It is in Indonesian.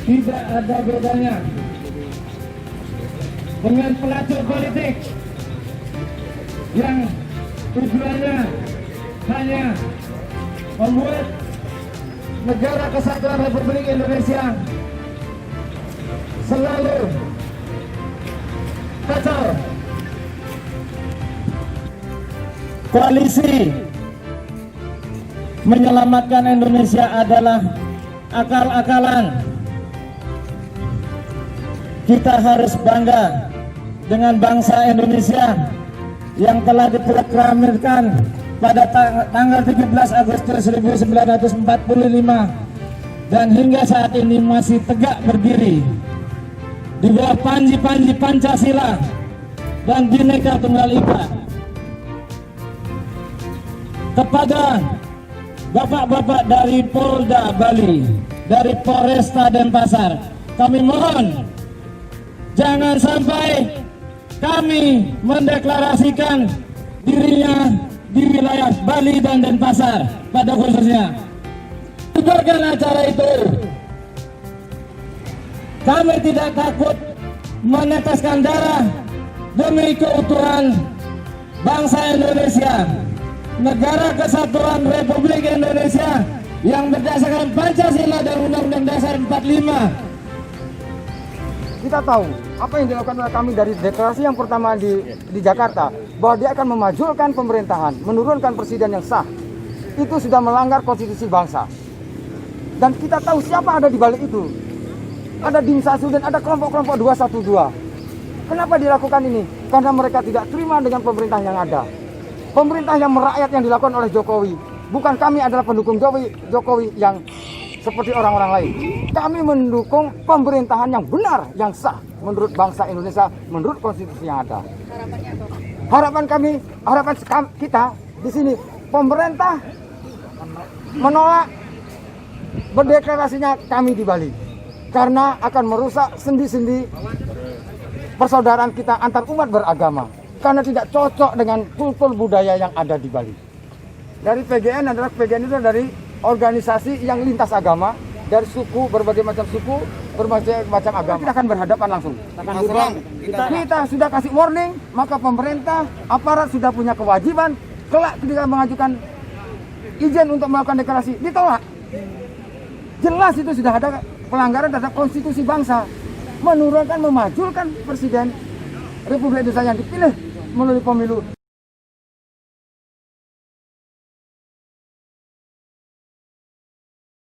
tidak ada bedanya dengan pelacur politik yang tujuannya hanya membuat negara kesatuan Republik Indonesia selalu kacau. Koalisi menyelamatkan Indonesia adalah akal-akalan. Kita harus bangga dengan bangsa Indonesia yang telah diproklamirkan pada tanggal 17 Agustus 1945 dan hingga saat ini masih tegak berdiri di bawah panji-panji Pancasila dan Bhinneka Tunggal Ika. Kepada bapak-bapak dari Polda Bali, dari Polresta Denpasar, kami mohon jangan sampai kami mendeklarasikan dirinya di wilayah Bali dan Denpasar pada khususnya. Bubarkan acara itu. Kami tidak takut meneteskan darah demi keutuhan bangsa Indonesia, negara kesatuan Republik Indonesia yang berdasarkan Pancasila dan Undang-Undang Dasar 45. Kita tahu apa yang dilakukan oleh kami dari deklarasi yang pertama di Jakarta, bahwa dia akan memajukan pemerintahan, menurunkan presiden yang sah. Itu sudah melanggar konstitusi bangsa. Dan kita tahu siapa ada di balik itu. Ada Dim Sasu dan ada kelompok-kelompok 212. Kenapa dilakukan ini? Karena mereka tidak terima dengan pemerintah yang ada. Pemerintah yang merakyat yang dilakukan oleh Jokowi. Bukan kami adalah pendukung Jokowi yang seperti orang-orang lain. Kami mendukung pemerintahan yang benar, yang sah menurut bangsa Indonesia, menurut konstitusi yang ada. Harapan kami, harapan kita di sini, pemerintah menolak berdeklarasinya kami di Bali, karena akan merusak sendi-sendi persaudaraan kita antar umat beragama, karena tidak cocok dengan kultur budaya yang ada di Bali. Dari PGN itu dari organisasi yang lintas agama, dari suku, berbagai macam suku, berbagai macam agama. Kita akan berhadapan langsung. Kita sudah kasih warning, maka pemerintah, aparat sudah punya kewajiban, kelak ketika mengajukan izin untuk melakukan deklarasi, ditolak. Jelas itu sudah ada pelanggaran terhadap konstitusi bangsa, menurunkan, memajulkan presiden Republik Indonesia yang dipilih melalui pemilu.